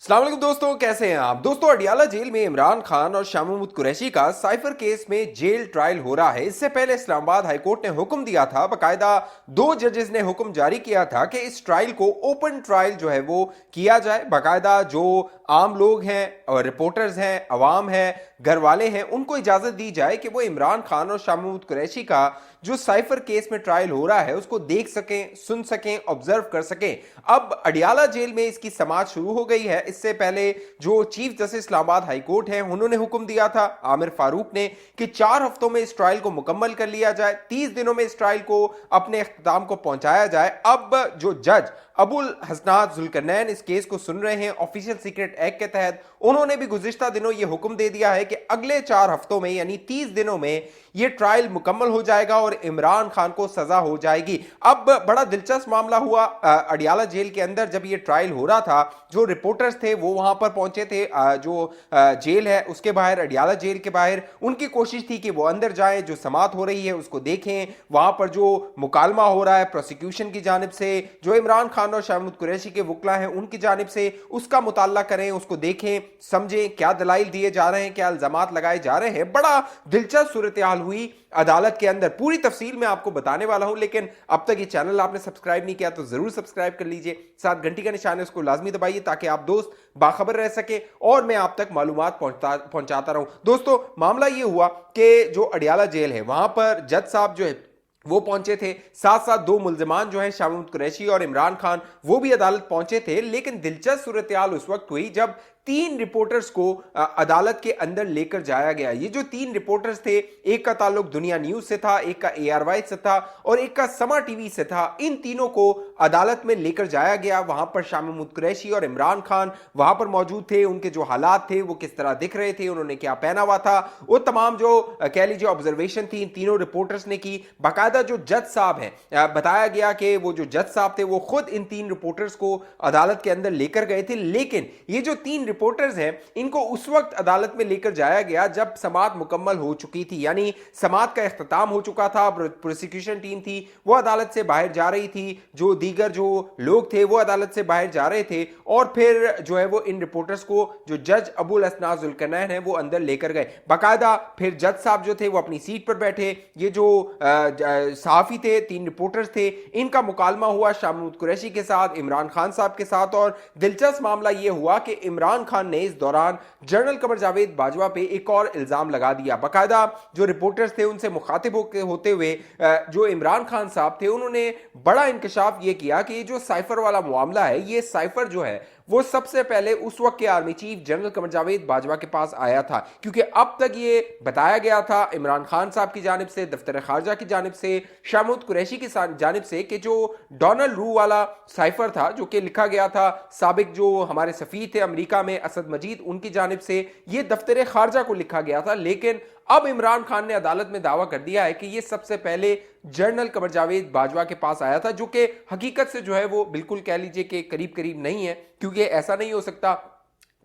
अस्सलाम वालेकुम दोस्तों, कैसे हैं आप। दोस्तों, अडियाला जेल में इमरान खान और शाह महमूद कुरैशी का साइफर केस में जेल ट्रायल हो रहा है। इससे पहले इस्लामाबाद हाईकोर्ट ने हुक्म दिया था, बकायदा दो जजेस ने हुक्म जारी किया था कि इस ट्रायल को ओपन ट्रायल जो है वो किया जाए। बकायदा जो आम लोग हैं और रिपोर्टर्स हैं, अवाम है, घर वाले हैं, उनको इजाजत दी जाए कि वो इमरान खान और शाह महमूद कुरैशी का जो साइफर केस में ट्रायल हो रहा है उसको देख सकें, सुन सकें, ऑब्जर्व कर सकें। अब अडियाला जेल में इसकी समाअत शुरू हो गई है। इससे पहले जो chief justice Islamabad high court है, उन्होंने हुक्म दिया था आमिर फारूक ने कि 4 हफ्तों में इस ट्रायल को मुकम्मल कर लिया जाए, 30 दिनों में इस ट्रायल को अपने इख्तिताम को पहुंचाया जाए। अब जो जज अबुल हसनात जुल्करनैन इस केस को सुन रहे हैं ऑफिशियल सीक्रेट एक्ट के तहत, उन्होंने भी गुज़िश्ता दिनों यह हुक्म दे दिया है कि अगले 4 हफ्तों में यानी 30 दिनों में यह ट्रायल मुकम्मल हो जाएगा और इमरान खान को सजा हो जाएगी। अब बड़ा दिलचस्प मामला हुआ अडियाला जेल के अंदर जब यह ट्रायल हो रहा था। जो रिपोर्टर्स थे वो वहां पर पहुंचे थे, जो जेल है उसके बाहर, अडियाला जेल के बाहर। उनकी कोशिश थी कि वो अंदर जाएं, जो समाअत हो रही है उसको देखें, वहां पर जो मुकालमा हो रहा है प्रोसिक्यूशन की जानिब से, जो इमरान खान और शाह महमूद कुरैशी के वकला हैं उनकी जानिब से, उसका मुताला करें, उसको देखें, समझें क्या दलाइल दिए जा रहे हैं, क्या इल्जामात लगाए जा रहे हैं। बड़ा दिलचस्प सूरत हाल हुई अदालत के अंदर। पूरी तफसील मैं आपको बताने वाला हूं, लेकिन अब तक ये चैनल आपने सब्सक्राइब नहीं किया तो जरूर सब्सक्राइब कर लीजिए, साथ घंटी का निशान है उसको लाजमी दबाइए ताकि आप दोस्त बाखबर रह सके और मैं आप तक मालूमात पहुंचाता रहूं। दोस्तों, मामला ये हुआ कि जो अडियाला जेल है वहां पर जज साहब जो है वो पहुंचे थे, साथ साथ दो मुल्जिमान जो हैं शाह महमूद कुरैशी और इमरान खान, वो भी अदालत पहुंचे थे। लेकिन दिलचस्प सूरत हाल उस वक्त हुई जब 3 रिपोर्टर्स को अदालत के अंदर लेकर जाया गया। ये जो 3 रिपोर्टर्स थे, एक का ताल्लुक दुनिया न्यूज से था, एक का ARY से था और एक का समा टीवी से था। इन तीनों को अदालत में लेकर जाया गया। वहां पर शाह महमूद कुरैशी और इमरान खान वहां पर मौजूद थे। उनके जो हालात थे वो किस तरह दिख रहे थे, उन्होंने क्या पहना हुआ था, वो तमाम जो कह लीजिए ऑब्जर्वेशन थी इन तीनों रिपोर्टर्स ने की। बाकायदा जो जज साहब हैं, बताया गया कि वो जो जज साहब थे वो खुद इन 3 रिपोर्टर्स को अदालत के अंदर लेकर गए थे। लेकिन ये जो 3 रिपोर्टर्स हैं इनको उस वक्त अदालत में लेकर जाया गया जब समाअत मुकम्मल हो चुकी थी, यानी समाअत का इख्तिताम हो चुका था। प्रोसिक्यूशन टीम थी वो अदालत से बाहर जा रही थी, जो दीगर जो लोग थे वो अदालत से बाहर जा रहे थे और फिर जो है वो इन रिपोर्टर्स को जो जज अबुल हसनात जुल्करनैन है वो अंदर लेकर गए। बाकायदा फिर जज साहब जो थे वो अपनी सीट पर बैठे। ये जो सहाफी थे, 3 रिपोर्टर्स थे, इनका मुकालमा हुआ शाह महमूद कुरैशी के साथ, इमरान खान साहब के साथ। और दिलचस्प मामला यह हुआ कि इमरान खान ने इस दौरान जनरल कमर जावेद बाजवा पे एक और इल्जाम लगा दिया। बाकायदा जो रिपोर्टर्स थे उनसे मुखातिब होते हुए जो इमरान खान साहब थे उन्होंने बड़ा इंकशाफ ये किया कि ये जो साइफर वाला मामला है, ये साइफर जो है वो सबसे पहले उस वक्त के army chief general Qamar Javed Bajwa के पास आया था। क्योंकि अब तक ये बताया गया था इमरान खान साहब की जानिब से, दफ्तर खारजा की जानिब से, शाह महमूद कुरैशी की जानिब से कि जो डोनाल्ड रू वाला साइफर था जो कि लिखा गया था साबिक जो हमारे सफीर थे अमेरिका में असद मजीद, उनकी जानिब से ये दफ्तर खारजा को लिखा गया था। लेकिन अब इमरान खान ने अदालत में दावा कर दिया है कि यह सबसे पहले जनरल कमर जावेद बाजवा के पास आया था, जो कि हकीकत से जो है वो बिल्कुल कह लीजिए कि करीब करीब नहीं है। क्योंकि ऐसा नहीं हो सकता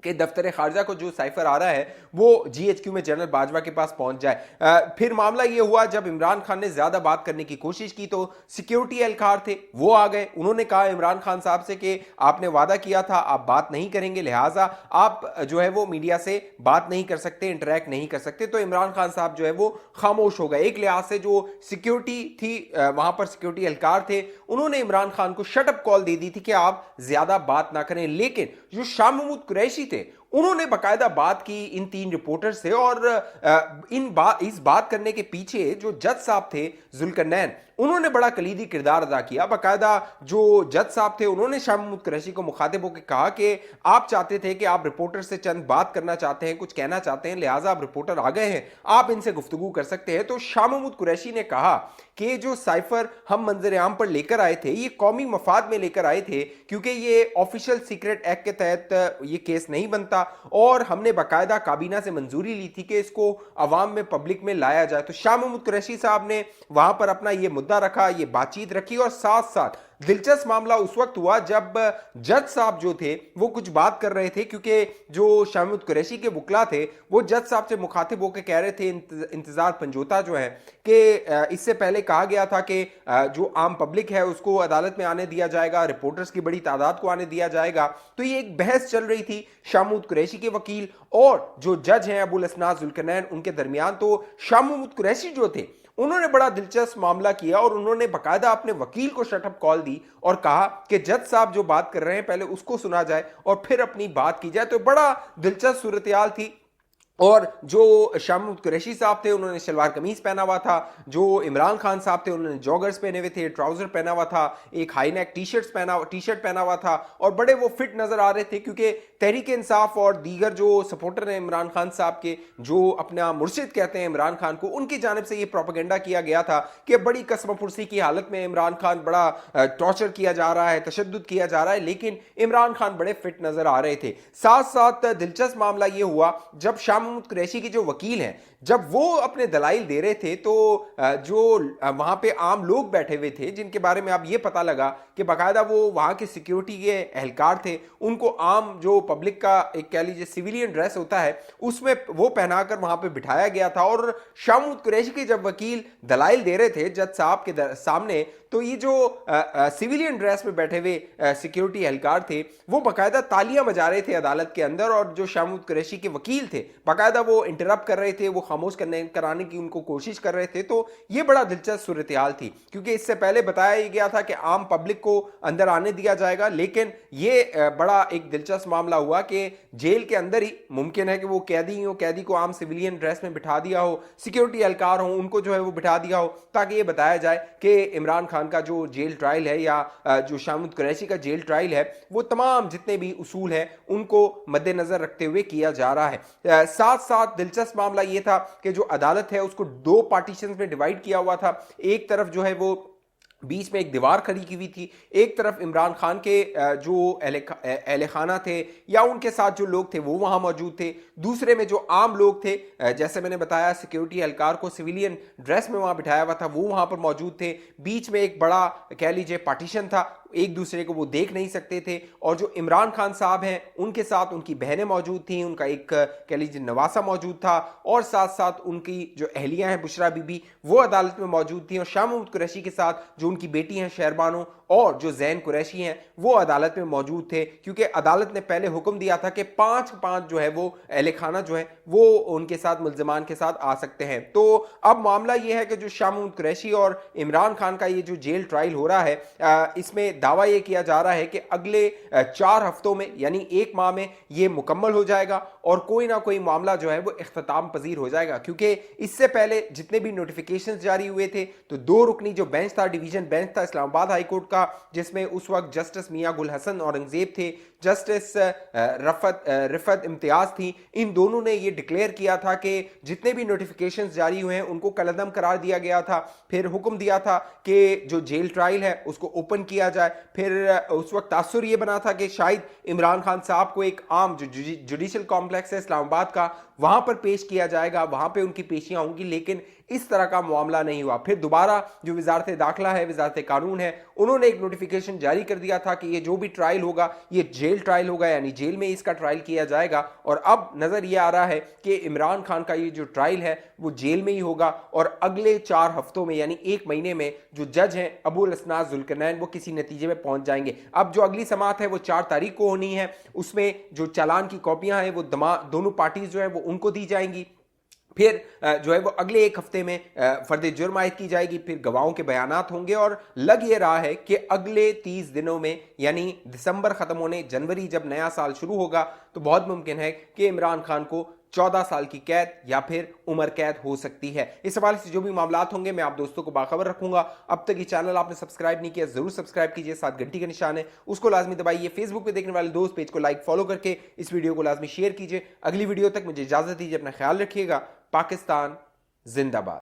कि दफ्तर खारजा को जो साइफर आ रहा है वो GHQ में जनरल बाजवा के पास पहुंच जाए। फिर मामला ये हुआ जब इमरान खान ने ज्यादा बात करने की कोशिश की तो सिक्योरिटी एहलकार थे वो आ गए। उन्होंने कहा इमरान खान साहब से कि आपने वादा किया था आप बात नहीं करेंगे, लिहाजा आप जो है वो मीडिया से बात नहीं कर सकते, इंटरेक्ट नहीं कर सकते। तो इमरान खान साहब जो है वो खामोश हो गए। एक लिहाज से जो सिक्योरिटी थी, वहां पर सिक्योरिटी एहलकार थे, उन्होंने इमरान खान को शटअप कॉल दे दी थी कि आप ज्यादा बात ना करें। लेकिन जो शाह महमूद कुरैशी थे उन्होंने बाकायदा बात की इन 3 रिपोर्टर से और इस बात करने के पीछे जो जज साहब थे जुल्करनैन, उन्होंने बड़ा कलीदी किरदार अदा किया। बाकायदा जो जज साहब थे उन्होंने शाह महमूद कुरैशी को मुखातिब होकर कहा कि आप चाहते थे कि आप रिपोर्टर से चंद बात करना चाहते हैं, कुछ कहना चाहते हैं, लिहाजा आप रिपोर्टर आ गए हैं, आप इनसे गुफ्तगू कर सकते हैं। तो शाह महमूद कुरैशी ने कहा कि जो साइफर हम मंजर आम पर लेकर आए थे ये कौमी मफाद में लेकर आए थे, क्योंकि ये ऑफिशियल सीक्रेट एक्ट के तहत ये केस नहीं बनता और हमने बाकायदा काबीना से मंजूरी ली थी कि इसको अवाम में, पब्लिक में लाया जाए। तो शाह महमूद कुरैशी साहब ने वहां पर अपना ये मुद्दा रखा, ये बातचीत रखी और साथ साथ दिलचस्प मामला उस वक्त हुआ जब जज साहब जो थे वो कुछ बात कर रहे थे, क्योंकि जो शामुद कुरैशी के वकला थे वो जज साहब से मुखातिब होकर कह रहे थे इंतजार पंजोता जो है कि इससे पहले कहा गया था कि जो आम पब्लिक है उसको अदालत में आने दिया जाएगा, रिपोर्टर्स की बड़ी तादाद को आने दिया जाएगा। तो ये एक बहस चल रही थी शामुद कुरैशी के वकील और जो जज हैं अबुल असनाद जुल्करनैन उनके दरमियान। तो शामुद कुरैशी जो थे उन्होंने बड़ा दिलचस्प मामला किया और उन्होंने बकायदा अपने वकील को शटअप कॉल दी और कहा कि जज साहब जो बात कर रहे हैं पहले उसको सुना जाए और फिर अपनी बात की जाए। तो बड़ा दिलचस्प सूरत-ए-हाल थी। और जो शामुद कुरैशी साहब थे उन्होंने शलवार कमीज पहना हुआ था, जो इमरान खान साहब थे उन्होंने जॉगर्स पहने हुए थे, ट्राउजर पहना हुआ था, एक हाई नेक टी शर्ट पहना हुआ था और बड़े वो फिट नजर आ रहे थे, क्योंकि तहरीक इंसाफ और दीगर जो सपोर्टर हैं इमरान खान साहब के, जो अपना मुर्शिद कहते हैं इमरान खान को, उनकी जानिब से ये प्रोपेगेंडा किया गया था कि बड़ी कसम फुर्सी की हालत में इमरान खान, बड़ा टॉर्चर किया जा रहा है, तशद्दुद किया जा रहा है, लेकिन इमरान खान बड़े फिट नजर आ रहे थे। साथ साथ दिलचस्प मामला ये हुआ जब शामुद कुरैशी के जो वकील हैं जब वो अपने दलाइल दे रहे थे तो जो वहां पे आम लोग बैठे हुए थे जिनके बारे में अब ये पता लगा कि बाकायदा वो वहां के सिक्योरिटी के एहलकार थे, उनको आम जो पब्लिक का एक कह लीजिए सिविलियन ड्रेस होता है उसमें वो पहनाकर वहां पे बिठाया गया था। और शामुद कुरैशी के जब वकील दलाइल दे रहे थे जज साहब के सामने, तो ये जो सिविलियन ड्रेस में बैठे हुए सिक्योरिटी एहलकार थे वो बाकायदा तालियां बजा रहे थे अदालत के अंदर, और जो शामुद कुरैशी के वकील थे बाकायदा वो इंटरप्ट कर रहे थे, वो खामोश कराने की उनको कोशिश कर रहे थे। तो ये बड़ा दिलचस्प सूरत हाल थी, क्योंकि इससे पहले बताया गया था कि आम पब्लिक को अंदर आने दिया जाएगा, लेकिन ये बड़ा एक दिलचस्प मामला हुआ कि जेल के अंदर ही मुमकिन है कि वो कैदी को आम सिविलियन ड्रेस में बिठा दिया हो, सिक्योरिटी एहलकार हो उनको जो है वो बिठा दिया हो, ताकि ये बताया जाए कि इमरान खान का जो जेल ट्रायल है या जो शामुद कुरैशी का जेल ट्रायल है वो तमाम जितने भी उसूल है उनको मद्देनजर रखते हुए किया जा रहा है। साथ साथ दिलचस्प मामला यह था कि जो अदालत है उसको दो पार्टीशन में डिवाइड किया हुआ था। एक तरफ जो है वो बीच में एक दीवार खड़ी की हुई थी, एक तरफ इमरान खान के जो अहले खाना थे या उनके साथ जो लोग थे वो वहां मौजूद थे, दूसरे में जो आम लोग थे जैसे मैंने बताया सिक्योरिटी एहलकार को सिविलियन ड्रेस में वहां बिठाया हुआ था वो वहां पर मौजूद थे। बीच में एक बड़ा कह लीजिए पार्टीशन था, एक दूसरे को वो देख नहीं सकते थे, और जो इमरान खान साहब हैं उनके साथ उनकी बहनें मौजूद थी, उनका एक कह लीजिए नवासा मौजूद था, और साथ साथ उनकी जो अहलियां हैं बुशरा बीबी वो अदालत में मौजूद थी, और शामुद कुरैशी के साथ जो उनकी बेटी हैं शहरबानो और जो जैन कुरैशी हैं वो अदालत में मौजूद थे, क्योंकि अदालत ने पहले हुक्म दिया था कि पांच जो है वो अहले खाना जो है वो उनके साथ मुल्जमान के साथ आ सकते हैं। तो अब मामला ये है कि जो शामुद कुरैशी और इमरान खान का ये जो जेल ट्रायल हो रहा है इसमें दावा ये किया जा रहा है कि अगले 4 हफ्तों में यानी 1 माह में ये मुकम्मल हो जाएगा और कोई ना कोई मामला जो है वो इख्तिताम पजीर हो जाएगा, क्योंकि इससे पहले जितने भी नोटिफिकेशंस जारी हुए थे तो 2 रुकनी जो बेंच था, डिवीजन बेंच था इस्लामाबाद हाई कोर्ट का, जिसमें उस वक्त जस्टिस मियां गुल हसन औरंगजेब थे, जस्टिस रिफत इम्तियाज थी, इन दोनों ने यह डिक्लेयर किया था कि जितने भी नोटिफिकेशंस जारी हुए हैं उनको कलअदम करार दिया गया था। फिर हुक्म दिया था कि जो जेल ट्रायल है उसको ओपन किया जाए। फिर उस वक्त तासुर यह बना था कि शायद इमरान खान साहब को एक आम जो जुडिशल कॉम्प्लेक्स है इस्लामाबाद का वहां पर पेश किया जाएगा, वहां पे उनकी पेशियां होंगी, लेकिन इस तरह का मामला नहीं हुआ। फिर दोबारा जो वजारत दाखिला है, वजारत कानून है, उन्होंने एक नोटिफिकेशन जारी कर दिया था कि ये जो भी ट्रायल होगा ये जेल ट्रायल होगा, यानी जेल में इसका ट्रायल किया जाएगा। और अब नजर ये आ रहा है कि इमरान खान का ये जो ट्रायल है वो जेल में ही होगा, और अगले 4 हफ्तों में यानी 1 महीने में जो जज हैं अबुल असनाद जुल्करनैन वो किसी नतीजे में पहुंच जाएंगे। अब जो अगली समाअत है वो 4 तारीख को होनी है, उसमें जो चालान की कॉपियां हैं वो दोनों पार्टीज जो है वो उनको दी जाएंगी। फिर जो है वो अगले 1 हफ्ते में फर्द जुर्म आयद की जाएगी, फिर गवाहों के बयानात होंगे, और लग ये रहा है कि अगले 30 दिनों में यानी दिसंबर खत्म होने जनवरी जब नया साल शुरू होगा तो बहुत मुमकिन है कि इमरान खान को 14 साल की कैद या फिर उम्र कैद हो सकती है। इस हवाले से जो भी मामलात होंगे मैं आप दोस्तों को बाखबर रखूंगा। अब तक ये चैनल आपने सब्सक्राइब नहीं किया जरूर सब्सक्राइब कीजिए, साथ घंटी का निशान है उसको लाजमी दबाइए। फेसबुक पे देखने वाले दोस्त पेज को लाइक फॉलो करके इस वीडियो को लाजमी शेयर कीजिए। अगली वीडियो तक मुझे इजाजत दीजिए, अपना ख्याल रखिएगा। पाकिस्तान जिंदाबाद।